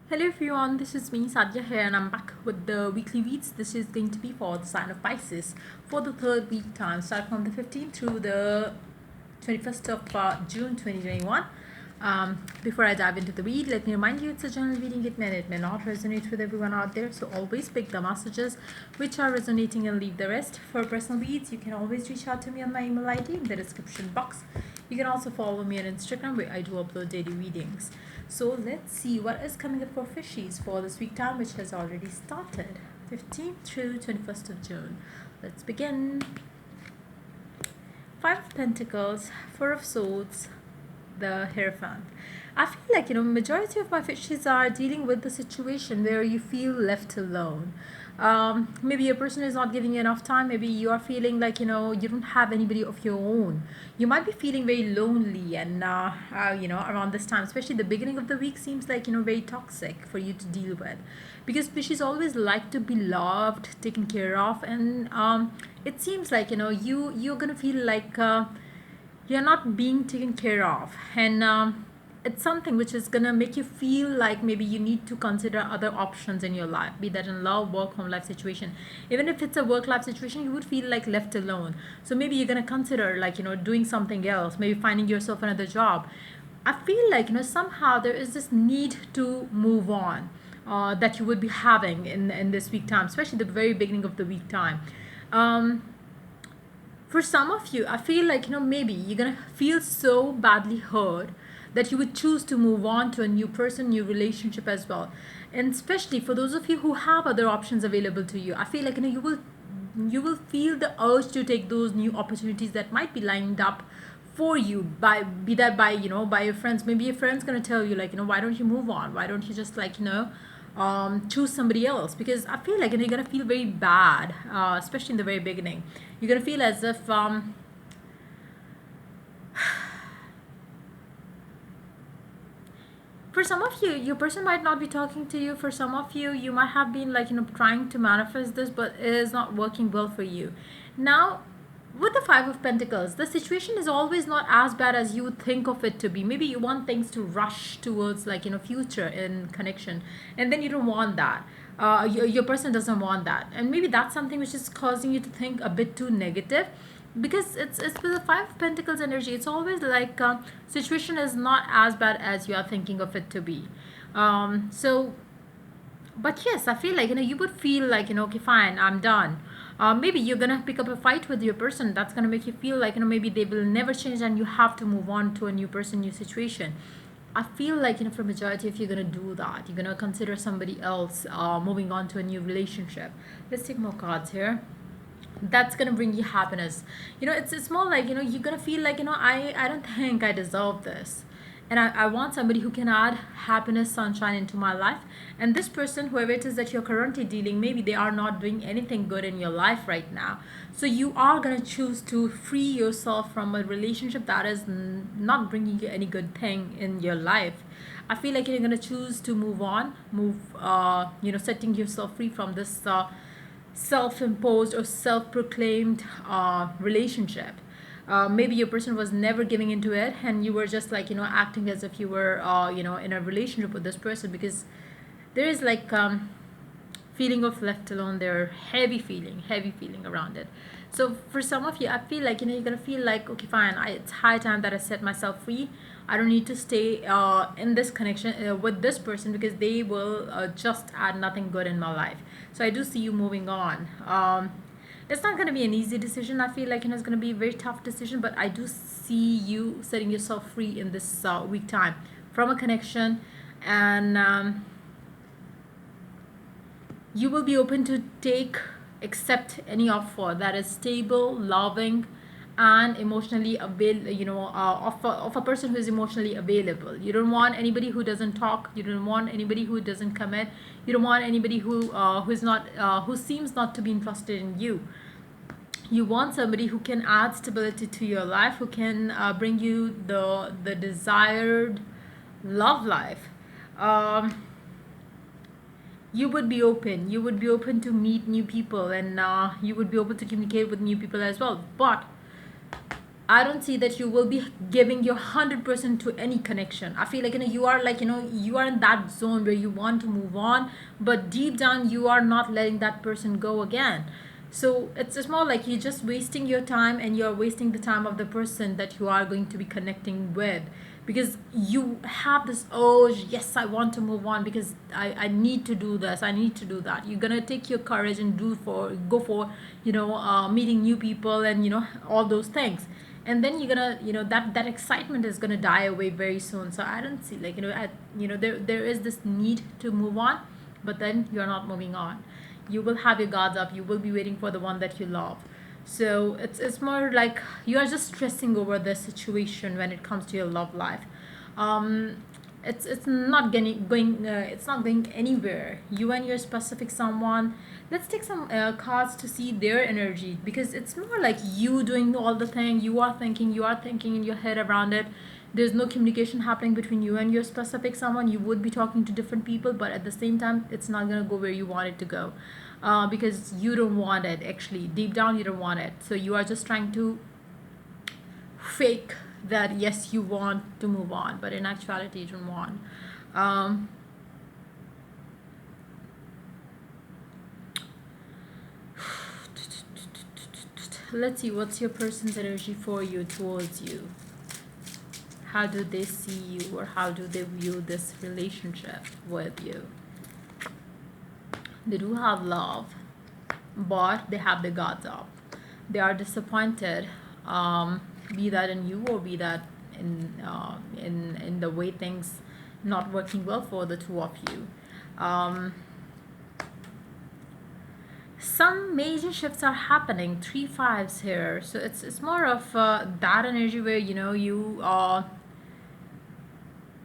Hello everyone, this is me Sadia here and I'm back with the weekly reads. This is going to be for the sign of Pisces for the third week time, start from the 15th through the 21st of June 2021. Before I dive into the read, let me remind you it's a general reading. It may not resonate with everyone out there, so always pick the messages which are resonating and leave the rest. For personal reads, you can always reach out to me on my email ID in the description box. You can also follow me on Instagram where I do upload daily readings. So let's see what is coming up for fishies for this week time, which has already started 15th through 21st of June. Let's begin. Five of Pentacles, Four of Swords, the Hierophant. I feel like, majority of my fishes are dealing with the situation where you feel left alone. Maybe a person is not giving you enough time. Maybe you are feeling like, you don't have anybody of your own. You might be feeling very lonely and, around this time, especially the beginning of the week seems like, very toxic for you to deal with. Because fishes always like to be loved, taken care of. And it seems like, you're going to feel like you're not being taken care of. And it's something which is gonna make you feel like maybe you need to consider other options in your life, be that in love, work, home life situation. Even if it's a work life situation, you would feel like left alone. So maybe you're gonna consider like doing something else, maybe finding yourself another job. I feel like somehow there is this need to move on that you would be having in this week time, especially the very beginning of the week time. Um, for some of you, I feel like maybe you're gonna feel so badly hurt that you would choose to move on to a new person, new relationship as well. And especially for those of you who have other options available to you, I feel like you will feel the urge to take those new opportunities that might be lined up for you, by be that by by your friends. Maybe your friend's gonna tell you like, why don't you move on, why don't you just like choose somebody else. Because I feel like you're gonna feel very bad, especially in the very beginning. You're gonna feel as if for some of you, your person might not be talking to you. For some of you, you might have been like trying to manifest this, but it is not working well for you now. With the Five of Pentacles, the situation is always not as bad as you would think of it to be. Maybe you want things to rush towards like future in connection, and then you don't want that. Your person doesn't want that, and maybe that's something which is causing you to think a bit too negative. Because it's with the Five of Pentacles energy, it's always like situation is not as bad as you are thinking of it to be. So but yes, I feel like you would feel like okay, fine, I'm done. Maybe you're gonna pick up a fight with your person that's gonna make you feel like maybe they will never change and you have to move on to a new person, new situation. I feel like for majority, if you're gonna do that, you're gonna consider somebody else, moving on to a new relationship. Let's take more cards here. That's gonna bring you happiness. It's more like you're gonna feel like I don't think I deserve this, and I want somebody who can add happiness, sunshine into my life. And this person, whoever it is that you're currently dealing, maybe they are not doing anything good in your life right now. So you are gonna choose to free yourself from a relationship that is not bringing you any good thing in your life. I feel like you're gonna choose to move on, setting yourself free from this self-imposed or self-proclaimed relationship. Maybe your person was never giving into it, and you were just like acting as if you were in a relationship with this person. Because there is like feeling of left alone there, heavy feeling around it. So for some of you, I feel like you're gonna feel like okay, fine, it's high time that I set myself free. I don't need to stay in this connection with this person, because they will just add nothing good in my life. So I do see you moving on. It's not going to be an easy decision. I feel like it's going to be a very tough decision, but I do see you setting yourself free in this week time from a connection. And you will be open to accept any offer that is stable, loving, and emotionally available. Of a person who is emotionally available. You don't want anybody who doesn't talk. You don't want anybody who doesn't commit. You don't want anybody who seems not to be interested in you. You want somebody who can add stability to your life, who can bring you the desired love life. um, you would be open to meet new people, and you would be open to communicate with new people as well. But I don't see that you will be giving your 100% to any connection. I feel like, you are like, you are in that zone where you want to move on, but deep down you are not letting that person go again. So it's more like you're just wasting your time, and you're wasting the time of the person that you are going to be connecting with, because you have this urge, yes, I want to move on, because I need to do this, I need to do that. You're gonna take your courage and go for, meeting new people, and all those things. And then you're gonna, that excitement is gonna die away very soon. So I don't see, like, there is this need to move on, but then you're not moving on. You will have your guards up, you will be waiting for the one that you love. So it's more like you are just stressing over the situation when it comes to your love life. um it's not going it's not going anywhere. You and your specific someone, let's take some cards to see their energy, because it's more like you doing all the thing. You are thinking in your head around it. There's no communication happening between you and your specific someone. You would be talking to different people, but at the same time it's not going to go where you want it to go, because you don't want it. Actually, deep down you don't want it. So you are just trying to fake that yes, you want to move on, but in actuality you don't want. um, let's see, what's your person's energy for you, towards you? How do they see you, or how do they view this relationship with you? They do have love, but they have the guards up. They are disappointed, be that in you, or be that in the way things not working well for the two of you. um, some major shifts are happening. Three fives here, so it's more of that energy where you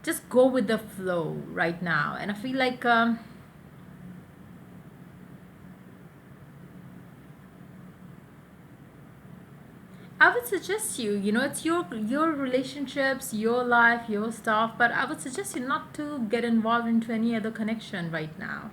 just go with the flow right now. And I feel like, I would suggest you, it's your relationships, your life, your stuff, but I would suggest you not to get involved into any other connection right now.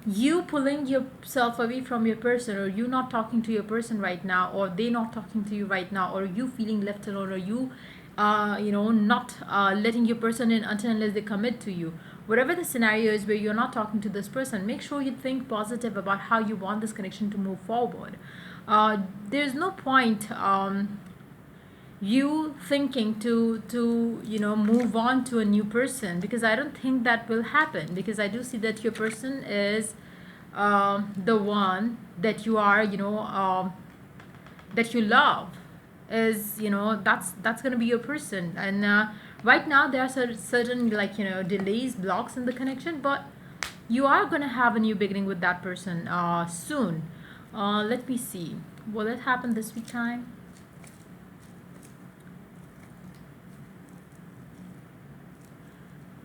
You pulling yourself away from your person, or you not talking to your person right now, or they not talking to you right now, or you feeling left alone, or you not letting your person in until unless they commit to you. Whatever the scenario is where you're not talking to this person, make sure you think positive about how you want this connection to move forward. There's no point you thinking to move on to a new person, because I don't think that will happen, because I do see that your person is the one that you are, that you love, is, that's going to be your person. And right now there are certain, like, delays, blocks in the connection, but you are going to have a new beginning with that person soon. Let me see, will it happen this week time?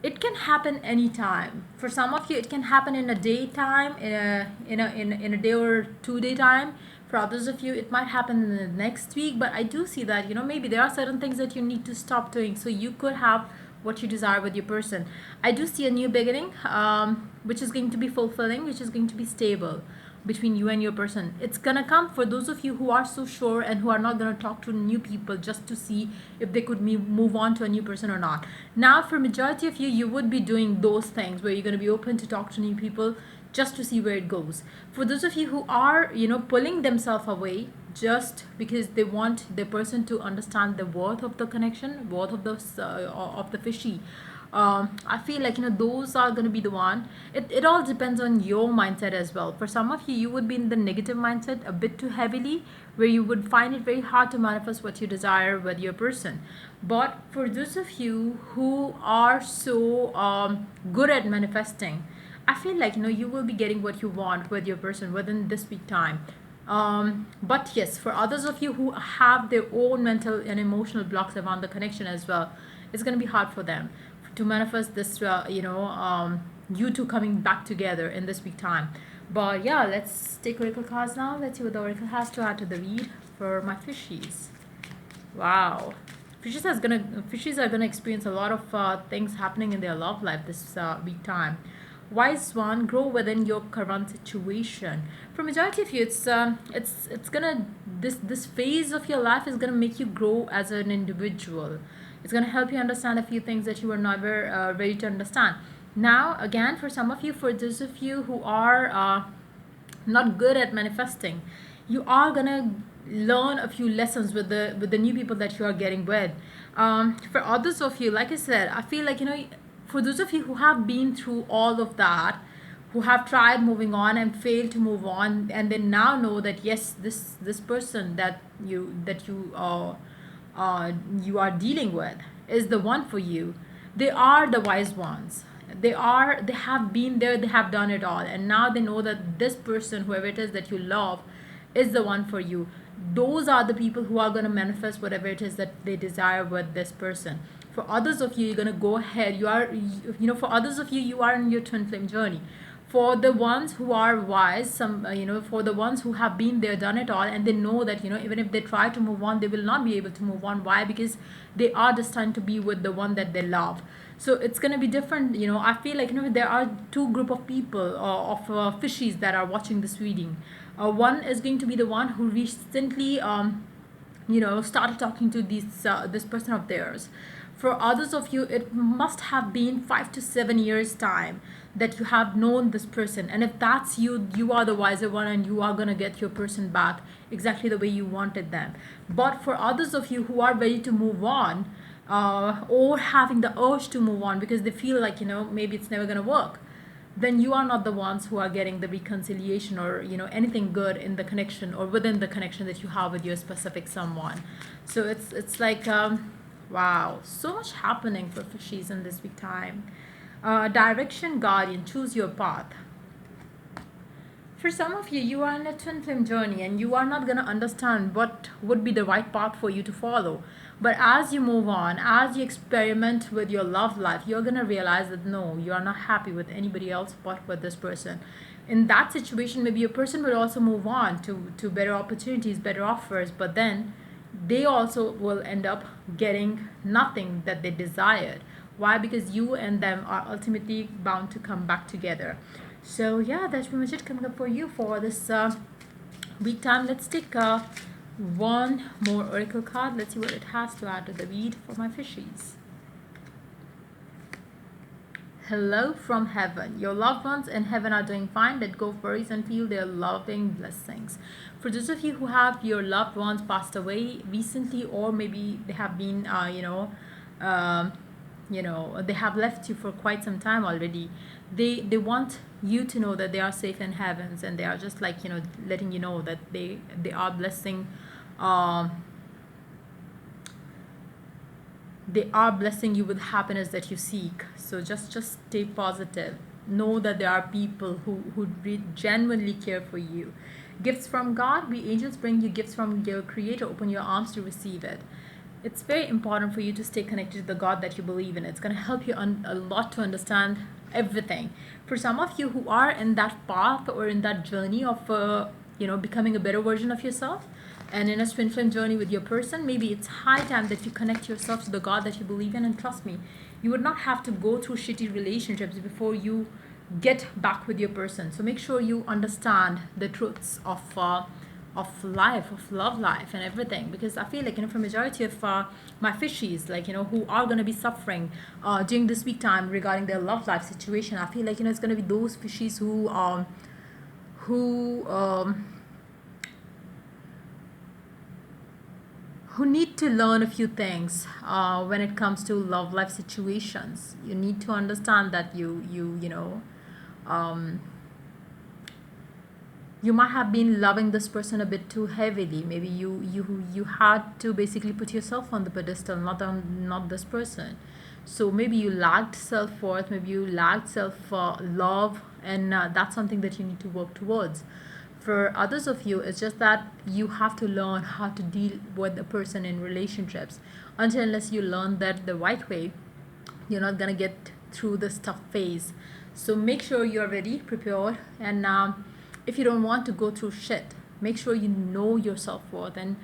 It can happen anytime. For some of you, it can happen in a daytime, in a day or 2 day time. For others of you, it might happen in the next week. But I do see that, maybe there are certain things that you need to stop doing, so you could have what you desire with your person. I do see a new beginning, which is going to be fulfilling, which is going to be stable between you and your person. It's gonna come for those of you who are so sure and who are not gonna talk to new people just to see if they could move on to a new person or not. Now, for majority of you, you would be doing those things where you're gonna be open to talk to new people just to see where it goes. For those of you who are, pulling themselves away just because they want the person to understand the worth of the connection, worth of the fishy. I feel like, those are going to be the one. It all depends on your mindset as well. For some of you, you would be in the negative mindset a bit too heavily, where you would find it very hard to manifest what you desire with your person. But for those of you who are so good at manifesting, I feel like, you will be getting what you want with your person within this week time. But yes, for others of you who have their own mental and emotional blocks around the connection as well, it's going to be hard for them to manifest this, you two coming back together in this week time. But yeah, let's take oracle cards now. Let's see what the oracle has to add to the read for my fishies. Wow. Fishies are gonna experience a lot of things happening in their love life this week time. Wise one, grow within your current situation. For majority of you, it's gonna, this phase of your life is gonna make you grow as an individual. It's gonna help you understand a few things that you were never ready to understand. Now, again, for some of you, for those of you who are not good at manifesting, you are gonna learn a few lessons with the new people that you are getting with. For others of you, like I said, I feel like, for those of you who have been through all of that, who have tried moving on and failed to move on, and then now know that yes, this person you are dealing with is the one for you. They are the wise ones. They have been there, they have done it all, and now they know that this person, whoever it is that you love, is the one for you. Those are the people who are going to manifest whatever it is that they desire with this person. For others of you, you're going to go ahead, for others of you, you are in your twin flame journey. For the ones who are wise, for the ones who have been there, done it all, and they know that, even if they try to move on, they will not be able to move on. Why? Because they are destined to be with the one that they love. So it's going to be different. I feel like, there are two group of people, of fishies, that are watching this reading. One is going to be the one who recently started talking to this person of theirs. For others of you, it must have been 5 to 7 years time that you have known this person, and if that's you, you are the wiser one, and you are going to get your person back exactly the way you wanted them. But for others of you who are ready to move on, or having the urge to move on because they feel like, maybe it's never going to work, then you are not the ones who are getting the reconciliation, or anything good in the connection or within the connection that you have with your specific someone. So it's like, wow, so much happening for fishies in this week time. Direction guardian, choose your path. For some of you, you are in a twin flame journey, and you are not going to understand what would be the right path for you to follow. But as you move on, as you experiment with your love life, you're going to realize that no, you are not happy with anybody else but with this person. In that situation, maybe a person will also move on to better opportunities, better offers, but then they also will end up getting nothing that they desired. Why? Because you and them are ultimately bound to come back together. So yeah, that's pretty much it coming up for you for this week time. Let's take one more oracle card. Let's see what it has to add to the read for my fishies. Hello from heaven. Your loved ones in heaven are doing fine. Let go of worries and feel their loving blessings. For those of you who have your loved ones passed away recently, or maybe they have been they have left you for quite some time already, they want you to know that they are safe in heavens, and they are just like, letting you know that they are blessing, they are blessing you with happiness that you seek. So just stay positive. Know that there are people who genuinely care for you. Gifts from God. We angels bring you gifts from your creator. Open your arms to receive it. It's very important for you to stay connected to the God that you believe in. It's going to help you a lot to understand everything. For some of you who are in that path or in that journey of becoming a better version of yourself, and in a twin flame journey with your person, maybe it's high time that you connect yourself to the God that you believe in. And trust me, you would not have to go through shitty relationships before you get back with your person. So make sure you understand the truths of life, of love life, and everything. Because I feel like, for majority of my fishies, like, who are going to be suffering during this week time regarding their love life situation, I feel like, it's going to be those fishies who need to learn a few things when it comes to love life situations. You need to understand that you might have been loving this person a bit too heavily. Maybe you had to basically put yourself on the pedestal, not this person. So maybe you lacked self-worth, maybe you lacked self-love, and that's something that you need to work towards. For others of you, it's just that you have to learn how to deal with a person in relationships. Unless you learn that the right way, you're not gonna get through this tough phase. So make sure you're ready, prepared, and if you don't want to go through shit, make sure you know your self-worth and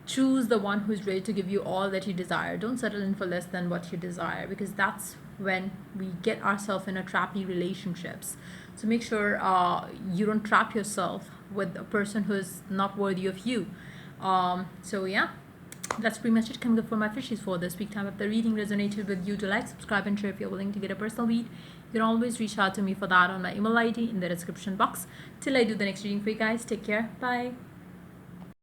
choose the one who's ready to give you all that you desire. Don't settle in for less than what you desire, because that's when we get ourselves in a trappy relationships. So make sure you don't trap yourself with a person who is not worthy of you. So yeah, that's pretty much it coming up for my fishes for this week time. If the reading resonated with you, do like, subscribe, and share. If you're willing to get a personal read, you can always reach out to me for that on my email ID in the description box. Till I do the next reading for you guys, take care. Bye.